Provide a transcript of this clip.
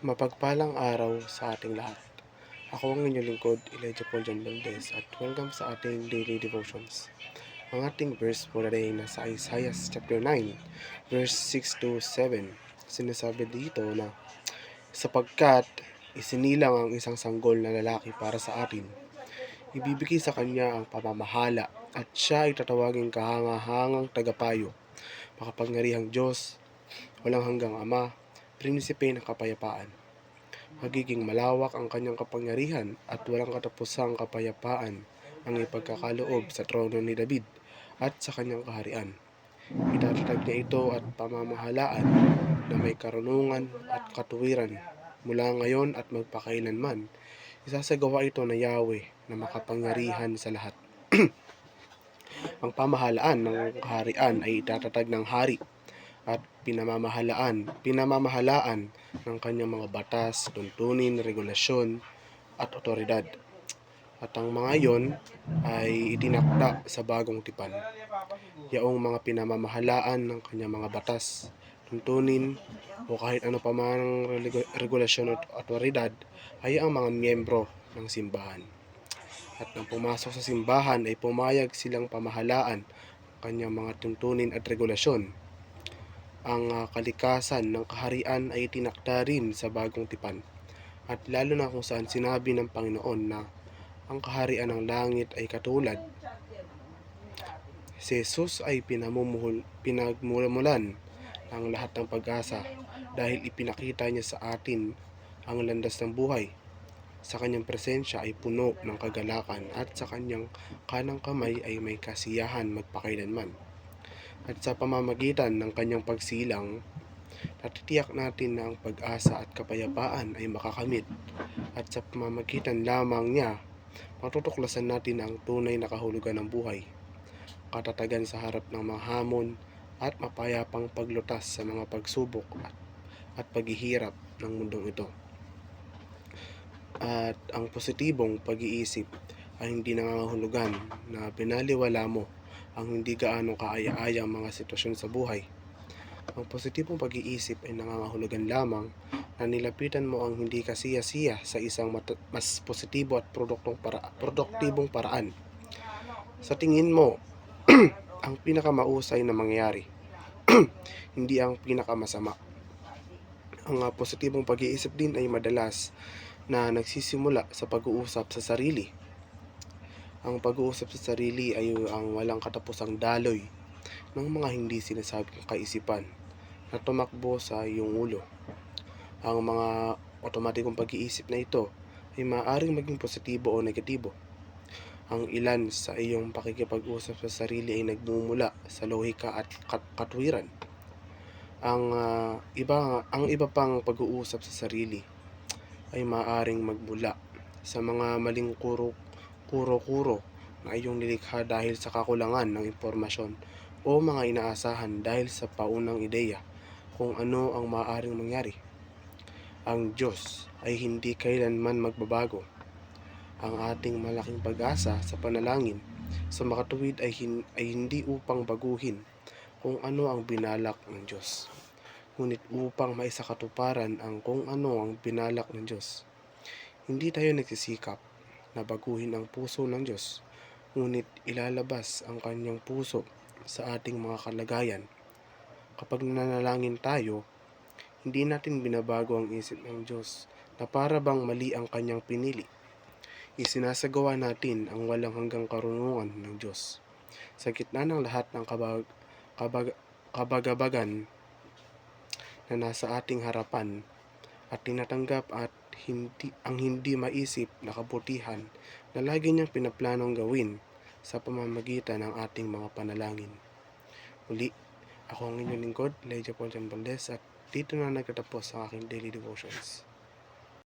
Mapagpalang araw sa ating lahat. Ako ang inyong lingkod, Elijah Paul John Valdez, at welcome sa ating daily devotions. Ang ating verse for today nasa Isaiah chapter 9, verse 6 to 7. Sinasabi dito na, sapagkat isinilang ang isang sanggol na lalaki para sa atin, ibibigay sa kanya ang pamamahala at siya ay tatawaging kahangahangang tagapayo, makapangyarihang Diyos, walang hanggang Ama, prinsipe ng kapayapaan. Magiging malawak ang kanyang kapangyarihan at walang katapusang kapayapaan ang ipagkakaloob sa trono ni David at sa kanyang kaharian. Itatatag niya ito at pamamahalaan na may karunungan at katuwiran mula ngayon at magpakailanman. Isasagawa ito na Yahweh na makapangyarihan sa lahat. Ang pamahalaan ng kaharian ay itatatag ng hari at pinamamahalaan ng kanyang mga batas, tuntunin, regulasyon at otoridad. At ang mga iyon ay itinakda sa bagong tipan. Yaong mga pinamamahalaan ng kanyang mga batas, tuntunin o kahit ano pa mang regulasyon at otoridad ay ang mga miyembro ng simbahan. At nang pumasok sa simbahan ay pumayag silang pamahalaan ang kanyang mga tuntunin at regulasyon. Ang kalikasan ng kaharian ay tinakda rin sa bagong tipan, at lalo na kung saan sinabi ng Panginoon na ang kaharian ng langit ay katulad. Si Jesus ay pinagmumulan ng lahat ng pag-asa dahil ipinakita niya sa atin ang landas ng buhay. Sa kanyang presensya ay puno ng kagalakan at sa kanyang kanang kamay ay may kasiyahan magpakailanman. At sa pamamagitan ng kanyang pagsilang, natitiyak natin na ang pag-asa at kapayapaan ay makakamit. At sa pamamagitan lamang niya, matutuklasan natin ang tunay na kahulugan ng buhay, katatagan sa harap ng mga hamon, at mapayapang paglutas sa mga pagsubok at paghihirap ng mundong ito. At ang positibong pag-iisip ay hindi nangangahulugan na binaliwala mo ang hindi gaano kaaya-ayang mga sitwasyon sa buhay. Ang positibong pag-iisip ay nangangahulugan lamang na nilapitan mo ang hindi kasiya-siya sa isang mas positibo at produktibong paraan. Sa tingin mo, ang pinakamausay na mangyayari, hindi ang pinakamasama. Ang positibong pag-iisip din ay madalas na nagsisimula sa pag-uusap sa sarili. Ang pag-uusap sa sarili ay ang walang katapusang daloy ng mga hindi sinasabing kaisipan na tumakbo sa iyong ulo. Ang mga otomatikong pag-iisip na ito ay maaaring maging positibo o negatibo. Ang ilan sa iyong pakikipag-usap sa sarili ay nagmumula sa lohika at katwiran. Ang iba pang pag-uusap sa sarili ay maaaring magmula sa mga maling kuro-kuro na iyong nilikha dahil sa kakulangan ng impormasyon o mga inaasahan dahil sa paunang ideya kung ano ang maaaring mangyari. Ang Diyos ay hindi kailanman magbabago. Ang ating malaking pag-asa sa panalangin sa makatuwid ay hindi upang baguhin kung ano ang binalak ng Diyos, ngunit upang maisakatuparan ang kung ano ang binalak ng Diyos. Hindi tayo nagsisikap na baguhin ang puso ng Diyos, ngunit ilalabas ang kanyang puso sa ating mga kalagayan. Kapag nanalangin tayo, hindi natin binabago ang isip ng Diyos na para bang mali ang kanyang pinili. Isinasagawa natin ang walang hanggang karunungan ng Diyos. Sa gitna ng lahat ng kabagabagan na nasa ating harapan at tinatanggap at hindi maisip na kabutihan na lagi niyang pinaplanong gawin sa pamamagitan ng ating mga panalangin. Muli, ako ang inyong lingkod, Elijah Paul John Valdez, at dito na nagtatapos ang aking daily devotions.